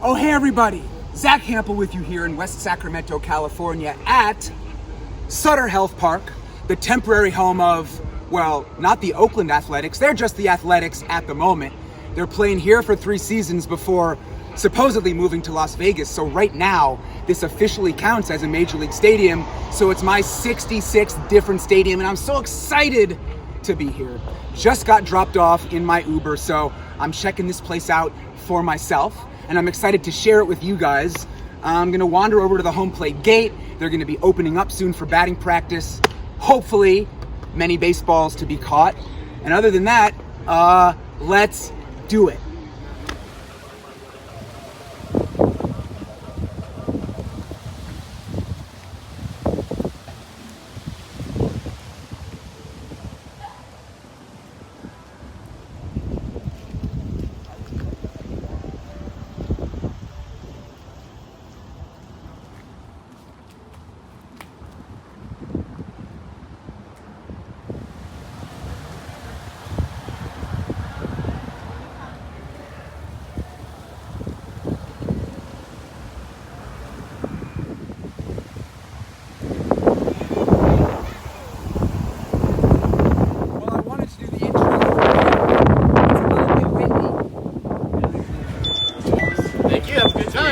Oh, hey everybody! Zack Hample with you here in West Sacramento, California at Sutter Health Park, the temporary home of, well, not the Oakland Athletics, they're just the Athletics at the moment. They're playing here for 3 seasons before supposedly moving to Las Vegas, so right now, this officially counts as a Major League Stadium, so it's my 66th different stadium, and I'm so excited to be here. Just got dropped off in my Uber, so I'm checking this place out for myself, and I'm excited to share it with you guys. I'm gonna wander over to the home plate gate. They're gonna be opening up soon for batting practice. Hopefully, many baseballs to be caught. And other than that, let's do it.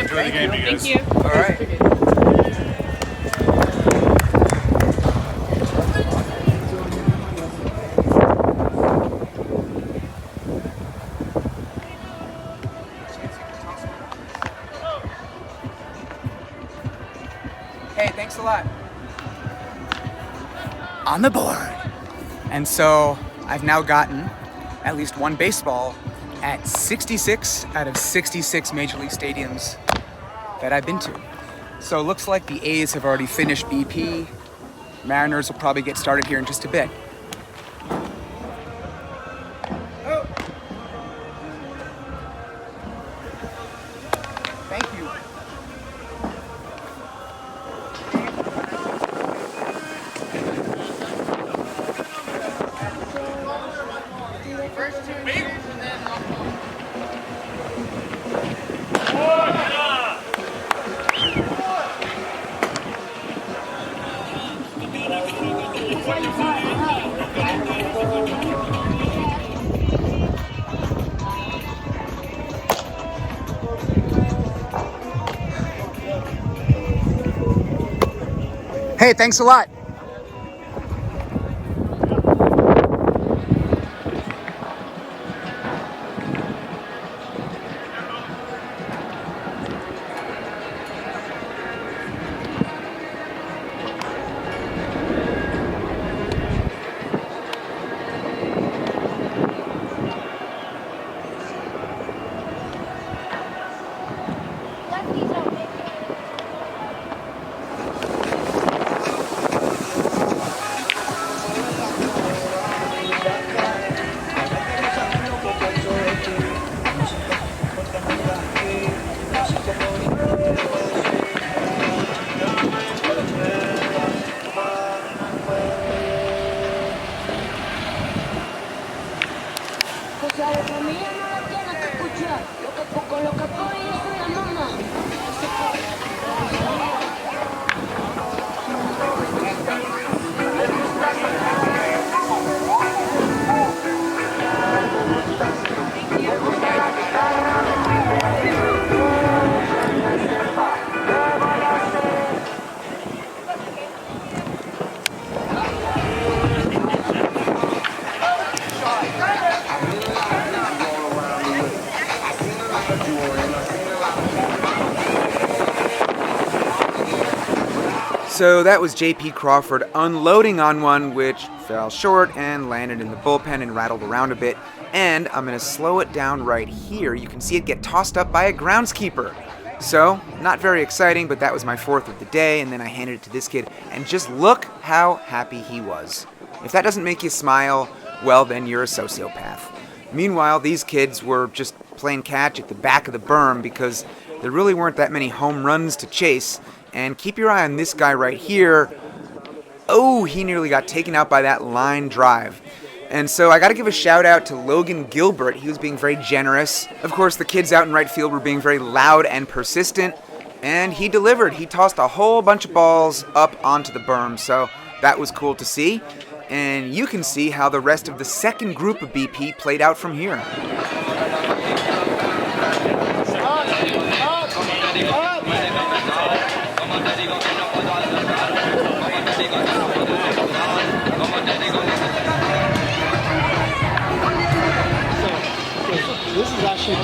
Enjoy the game, you guys. Thank you. All right. Hey, thanks a lot. On the board. And so I've now gotten at least one baseball at 66 out of 66 Major League Stadiums that I've been to. So it looks like the A's have already finished BP. Mariners will probably get started here in just a bit. Oh. Thank you. Hey, thanks a lot. So that was J.P. Crawford unloading on one, which fell short and landed in the bullpen and rattled around a bit. And I'm going to slow it down right here. You can see it get tossed up by a groundskeeper. So, not very exciting, but that was my 4th of the day, and then I handed it to this kid, and just look how happy he was. If that doesn't make you smile, well, then you're a sociopath. Meanwhile, these kids were just playing catch at the back of the berm because there really weren't that many home runs to chase. And keep your eye on this guy right here. Oh, he nearly got taken out by that line drive. And so I got to give a shout out to Logan Gilbert. He was being very generous. Of course, the kids out in right field were being very loud and persistent, and he delivered. He tossed a whole bunch of balls up onto the berm, so that was cool to see. And you can see how the rest of the second group of BP played out from here. This is actually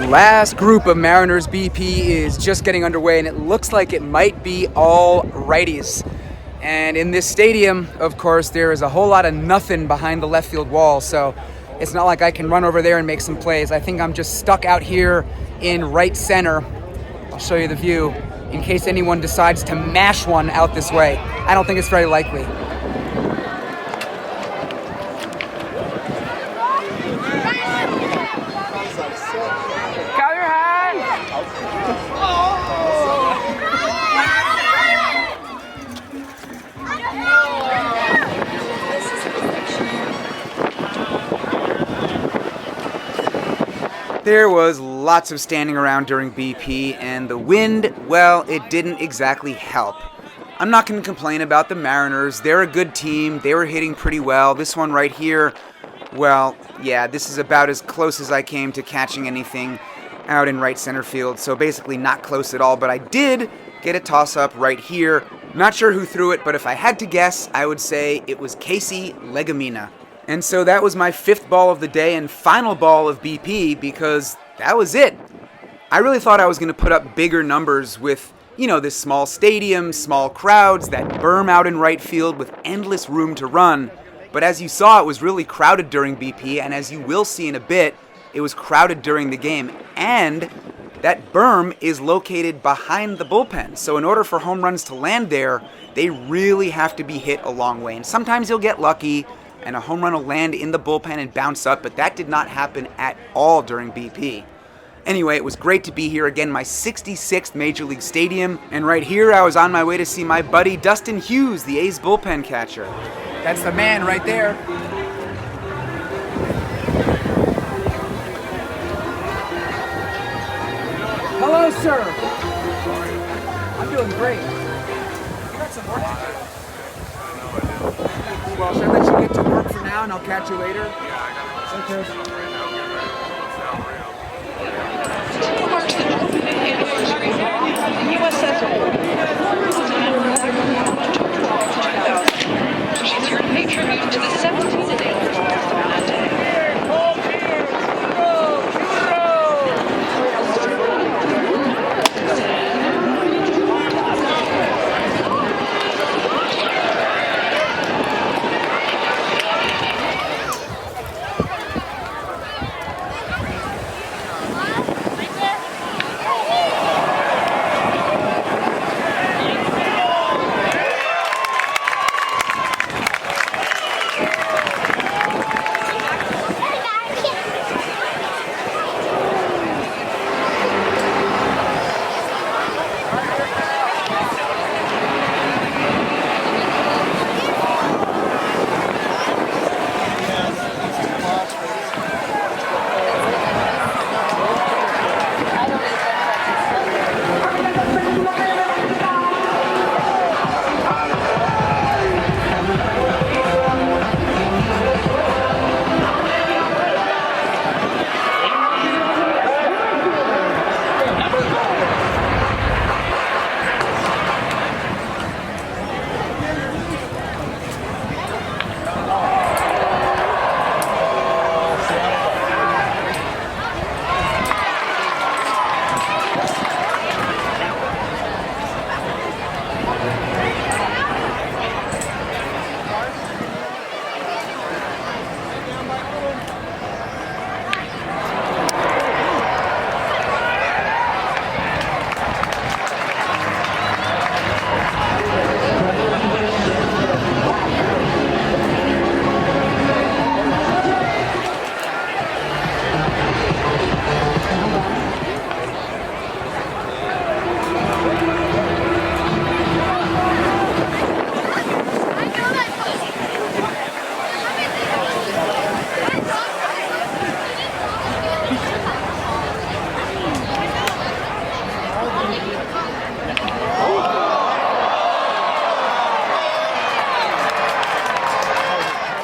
Last group of Mariners BP is just getting underway, and it looks like it might be all righties. And in this stadium, of course, there is a whole lot of nothing behind the left field wall, so it's not like I can run over there and make some plays. I think I'm just stuck out here in right center. I'll show you the view in case anyone decides to mash one out this way. I don't think it's very likely. There was lots of standing around during BP, and the wind, well, it didn't exactly help. I'm not going to complain about the Mariners. They're a good team. They were hitting pretty well. This one right here, well, yeah, this is about as close as I came to catching anything out in right center field, so basically not close at all, but I did get a toss-up right here. Not sure who threw it, but if I had to guess, I would say it was Casey Legamina. And so that was my fifth ball of the day and final ball of BP, because that was it. I really thought I was going to put up bigger numbers with, you know, this small stadium, small crowds, that berm out in right field with endless room to run. But as you saw, it was really crowded during BP, and as you will see in a bit, it was crowded during the game. And that berm is located behind the bullpen. So in order for home runs to land there, they really have to be hit a long way. And sometimes you'll get lucky, and a home run will land in the bullpen and bounce up, but that did not happen at all during BP. Anyway, it was great to be here again, my 66th Major League Stadium, and right here I was on my way to see my buddy Dustin Hughes, the A's bullpen catcher. That's the man right there. Hello, sir. I'm doing great. You got some work to do. Well, should I let you get to work for now and I'll catch you later? Yeah, I got to right now. She's here to pay tribute to the 17th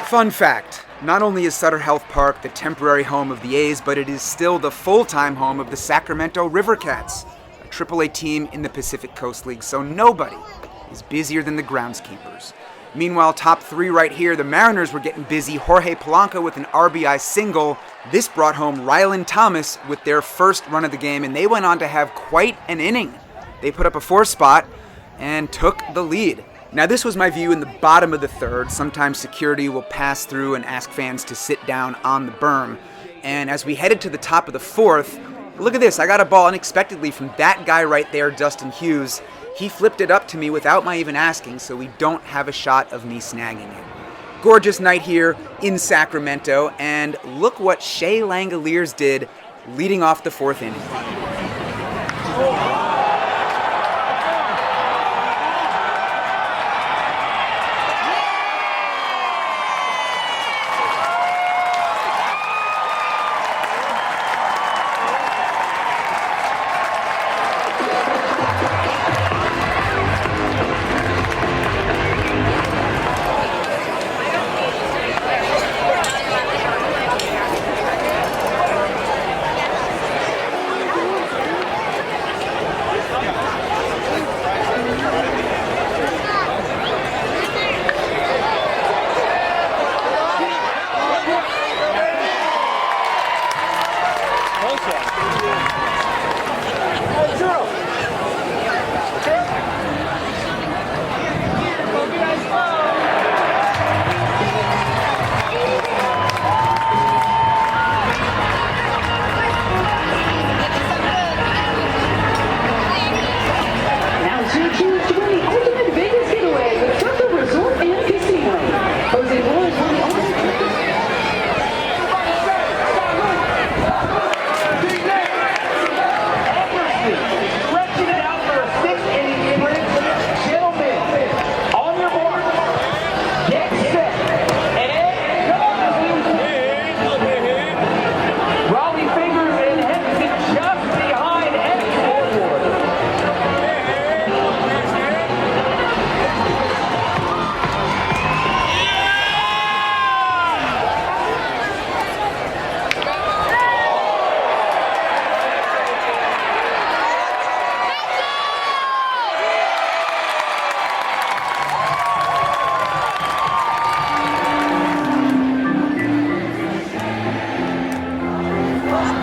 Fun fact, not only is Sutter Health Park the temporary home of the A's, but it is still the full-time home of the Sacramento Rivercats, a AAA team in the Pacific Coast League, so nobody is busier than the groundskeepers. Meanwhile, top three right here, the Mariners were getting busy. Jorge Polanco with an RBI single. This brought home Rylan Thomas with their first run of the game, and they went on to have quite an inning. They put up a 4 spot and took the lead. Now this was my view in the bottom of the third. Sometimes security will pass through and ask fans to sit down on the berm. And as we headed to the top of the fourth, look at this, I got a ball unexpectedly from that guy right there, Dustin Hughes. He flipped it up to me without my even asking, so we don't have a shot of me snagging it. Gorgeous night here in Sacramento, and look what Shea Langoliers did leading off the fourth inning.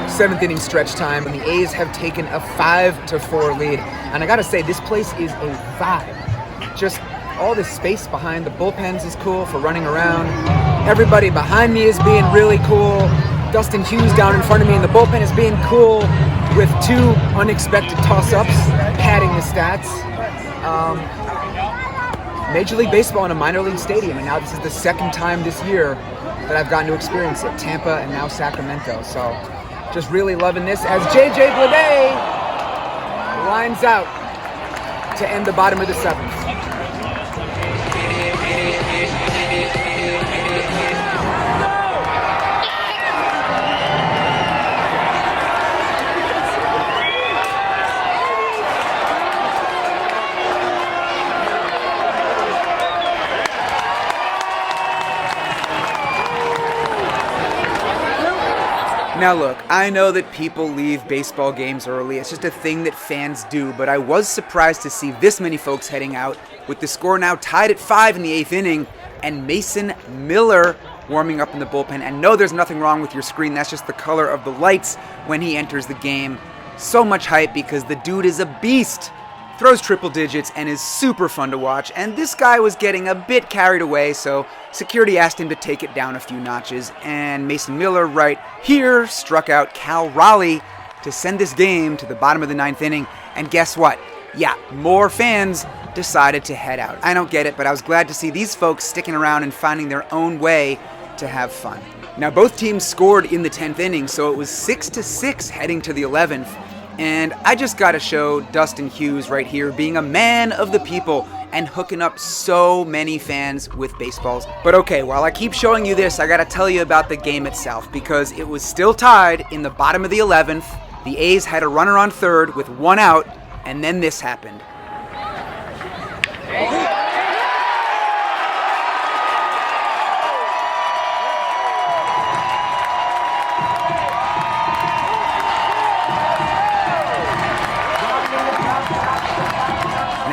Seventh inning stretch time, and the A's have taken a 5-4 lead. And I gotta say, this place is a vibe. Just all this space behind the bullpens is cool for running around. Everybody behind me is being really cool. Dustin Hughes down in front of me in the bullpen is being cool with 2 unexpected toss-ups, padding the stats. Major League Baseball in a minor league stadium, and now this is the second time this year that I've gotten to experience it. Tampa and now Sacramento. So just really loving this as J.J. Bleday lines out to end the bottom of the 7th. Now look, I know that people leave baseball games early. It's just a thing that fans do, but I was surprised to see this many folks heading out with the score now tied at 5 in the 8th inning and Mason Miller warming up in the bullpen. And no, there's nothing wrong with your screen. That's just the color of the lights when he enters the game. So much hype because the dude is a beast. Throws triple digits and is super fun to watch, and this guy was getting a bit carried away, so security asked him to take it down a few notches, and Mason Miller right here struck out Cal Raleigh to send this game to the bottom of the 9th inning, and guess what? Yeah, more fans decided to head out. I don't get it, but I was glad to see these folks sticking around and finding their own way to have fun. Now both teams scored in the 10th inning, so it was 6-6 heading to the 11th. And I just gotta show Dustin Hughes right here being a man of the people and hooking up so many fans with baseballs. But okay, while I keep showing you this, I gotta tell you about the game itself because it was still tied in the bottom of the 11th. The A's had a runner on third with 1 out, and then this happened.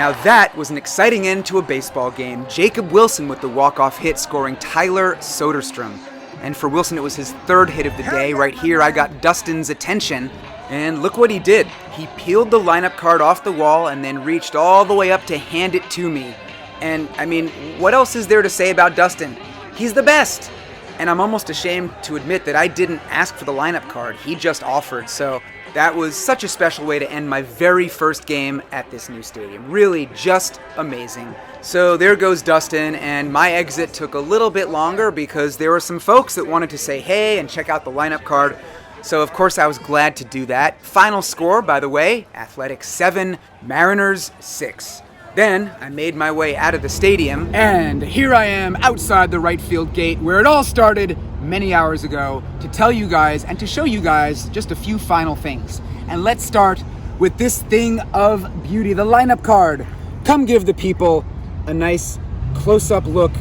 Now that was an exciting end to a baseball game. Jacob Wilson with the walk-off hit, scoring Tyler Soderstrom. And for Wilson, it was his third hit of the day. Right here, I got Dustin's attention. And look what he did. He peeled the lineup card off the wall and then reached all the way up to hand it to me. And, I mean, what else is there to say about Dustin? He's the best! And I'm almost ashamed to admit that I didn't ask for the lineup card. He just offered. So that was such a special way to end my very first game at this new stadium. Really just amazing. So there goes Dustin, and my exit took a little bit longer because there were some folks that wanted to say hey and check out the lineup card. So of course I was glad to do that. Final score, by the way, Athletics 7, Mariners 6. Then I made my way out of the stadium, and here I am outside the right field gate where it all started many hours ago to tell you guys and to show you guys just a few final things. And let's start with this thing of beauty, the lineup card. Come give the people a nice close-up look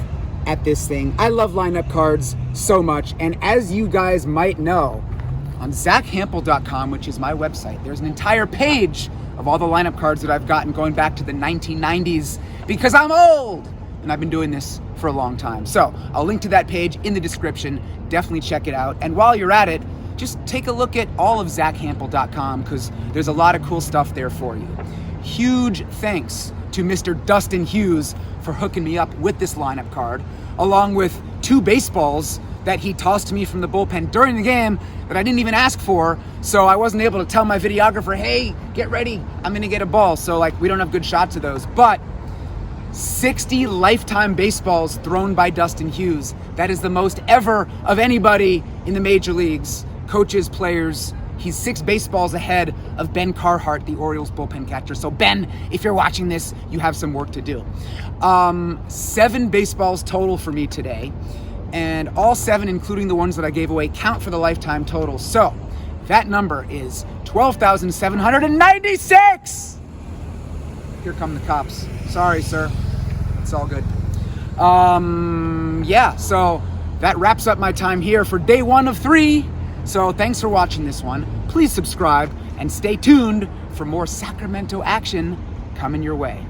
at this thing. I love lineup cards so much, and as you guys might know, on ZackHample.com, which is my website, there's an entire page of all the lineup cards that I've gotten going back to the 1990s because I'm old and I've been doing this for a long time. So I'll link to that page in the description. Definitely check it out. And while you're at it, just take a look at all of ZackHample.com because there's a lot of cool stuff there for you. Huge thanks to Mr. Dustin Hughes for hooking me up with this lineup card, along with 2 baseballs that he tossed to me from the bullpen during the game that I didn't even ask for, so I wasn't able to tell my videographer, hey, get ready, I'm gonna get a ball. So we don't have good shots of those. But 60 lifetime baseballs thrown by Dustin Hughes. That is the most ever of anybody in the major leagues. Coaches, players. He's 6 baseballs ahead of Ben Carhart, the Orioles bullpen catcher. So Ben, if you're watching this, you have some work to do. 7 baseballs total for me today. And all 7, including the ones that I gave away, count for the lifetime total. So that number is 12,796. Here come the cops. Sorry, sir. It's all good. Yeah, so that wraps up my time here for day 1 of 3. So thanks for watching this one. Please subscribe and stay tuned for more Sacramento action coming your way.